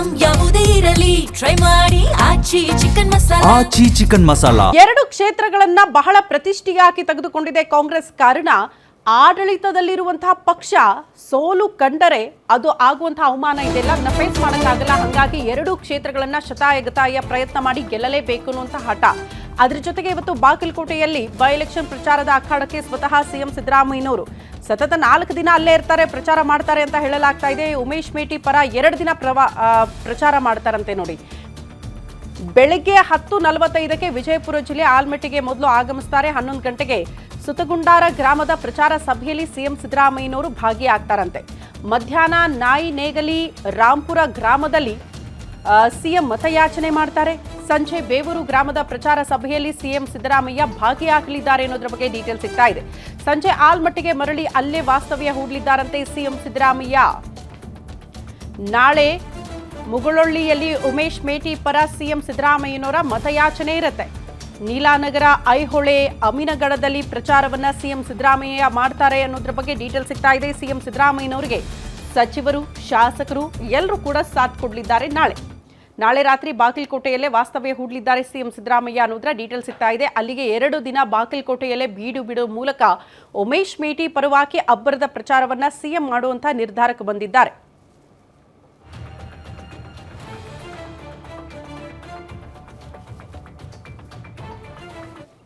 Item ಯಾವುದೇ ಇರಲಿ try ಮಾಡಿ ಆಚಿ ಚಿಕನ್ ಮಸಾಲಾ. ಆಚಿ ಚಿಕನ್ ಮಸಾಲಾ. ಎರಡು ಕ್ಷೇತ್ರಗಳನ್ನ ಬಹಳ ಪ್ರತಿಷ್ಠೆಯಾಗಿ ತೆಗೆದುಕೊಂಡಿದೆ ಕಾಂಗ್ರೆಸ್. ಕಾರಣ ಆಡಳಿತದಲ್ಲಿರುವಂತಹ ಪಕ್ಷ ಸೋಲು ಕಂಡರೆ ಅದು ಆಗುವಂತಹ ಅವಮಾನ ಇದೆಲ್ಲ ಅದನ್ನ ಫೇಸ್ ಮಾಡೋಕ್ಕಾಗಲ್ಲ. ಹಾಗಾಗಿ ಎರಡು ಕ್ಷೇತ್ರಗಳನ್ನ ಶತಾಯಗತಾಯ ಪ್ರಯತ್ನ ಮಾಡಿ ಗೆಲ್ಲಲೇಬೇಕು ಅನ್ನುವಂಥ ಹಠ. ಅದ್ರ ಜೊತೆಗೆ ಇವತ್ತು ಬಾಗಲಕೋಟೆಯಲ್ಲಿ ಬೈ ಎಲೆಕ್ಷನ್ ಪ್ರಚಾರದ ಅಖಾಡಕ್ಕೆ ಸ್ವತಃ ಸಿಎಂ ಸಿದ್ದರಾಮಯ್ಯನವರು ಸತತ 4 ದಿನ ಅಲ್ಲೇ ಇರ್ತಾರೆ, ಪ್ರಚಾರ ಮಾಡ್ತಾರೆ ಅಂತ ಹೇಳಲಾಗ್ತಾ ಇದೆ. ಉಮೇಶ್ ಮೇಟಿ ಪರ 2 ದಿನ ಪ್ರಚಾರ ಮಾಡ್ತಾರಂತೆ. ನೋಡಿ, ಬೆಳಿಗ್ಗೆ 10:45ಕ್ಕೆ ವಿಜಯಪುರ ಜಿಲ್ಲೆ ಆಲ್ಮಟ್ಟಿಗೆ ಮೊದಲು ಆಗಮಿಸ್ತಾರೆ. 11 ಗಂಟೆಗೆ ಸುತಗುಂಡಾರ ಗ್ರಾಮದ ಪ್ರಚಾರ ಸಭೆಯಲ್ಲಿ ಸಿಎಂ ಸಿದ್ದರಾಮಯ್ಯನವರು ಭಾಗಿಯಾಗ್ತಾರಂತೆ. ಮಧ್ಯಾಹ್ನ ನಾಯಿನೇಗಲಿ ರಾಂಪುರ ಗ್ರಾಮದಲ್ಲಿ ಸಿಎಂ ಮತಯಾಚನೆ ಮಾಡ್ತಾರೆ. ಸಂಜೆ ಬೇವೂರು ಗ್ರಾಮದ ಪ್ರಚಾರ ಸಭೆಯಲ್ಲಿ ಸಿಎಂ ಸಿದ್ದರಾಮಯ್ಯ ಭಾಗಿಯಾಗಲಿದ್ದಾರೆ ಅನ್ನೋದ್ರ ಬಗ್ಗೆ ಡೀಟೇಲ್ ಸಿಗ್ತಾ ಇದೆ. ಸಂಜೆ ಆಲ್ಮಟ್ಟಿಗೆ ಮರಳಿ ಅಲ್ಲೇ ವಾಸ್ತವ್ಯ ಹೂಡಲಿದ್ದಾರಂತೆ ಸಿಎಂ ಸಿದ್ದರಾಮಯ್ಯ. ನಾಳೆ ಮುಗಳೊಳ್ಳಿಯಲ್ಲಿ ಉಮೇಶ್ ಮೇಟಿ ಪರ ಸಿಎಂ ಸಿದ್ದರಾಮಯ್ಯನವರ ಮತಯಾಚನೆ ಇರುತ್ತೆ. ನೀಲಾನಗರ, ಐಹೊಳೆ, ಅಮೀನಗಡದಲ್ಲಿ ಪ್ರಚಾರವನ್ನ ಸಿಎಂ ಸಿದ್ದರಾಮಯ್ಯ ಮಾಡ್ತಾರೆ ಅನ್ನೋದ್ರ ಬಗ್ಗೆ ಡೀಟೇಲ್ ಸಿಗ್ತಾ ಇದೆ. ಸಿಎಂ ಸಿದ್ದರಾಮಯ್ಯನವರಿಗೆ ಸಚಿವರು, ಶಾಸಕರು ಎಲ್ಲರೂ ಕೂಡ ಸಾಥ್ ಕೊಡಲಿದ್ದಾರೆ. ನಾಳೆ ರಾತ್ರಿ ಬಾಗಲಕೋಟೆಯಲ್ಲೇ ವಾಸ್ತವ್ಯ ಹೂಡಲಿದ್ದಾರೆ ಸಿಎಂ ಸಿದ್ದರಾಮಯ್ಯ ಅನ್ನೋದ್ರ ಡೀಟೇಲ್ ಸಿಗ್ತಾ ಇದೆ. ಅಲ್ಲಿಗೆ 2 ದಿನ ಬಾಗಲಕೋಟೆಯಲ್ಲೇ ಬೀಡು ಮೂಲಕ ಉಮೇಶ್ ಮೇಟಿ ಪರವಾಗಿ ಅಬ್ಬರದ ಪ್ರಚಾರವನ್ನ ಸಿಎಂ ಮಾಡುವಂತ ನಿರ್ಧಾರಕ್ಕೆ ಬಂದಿದ್ದಾರೆ.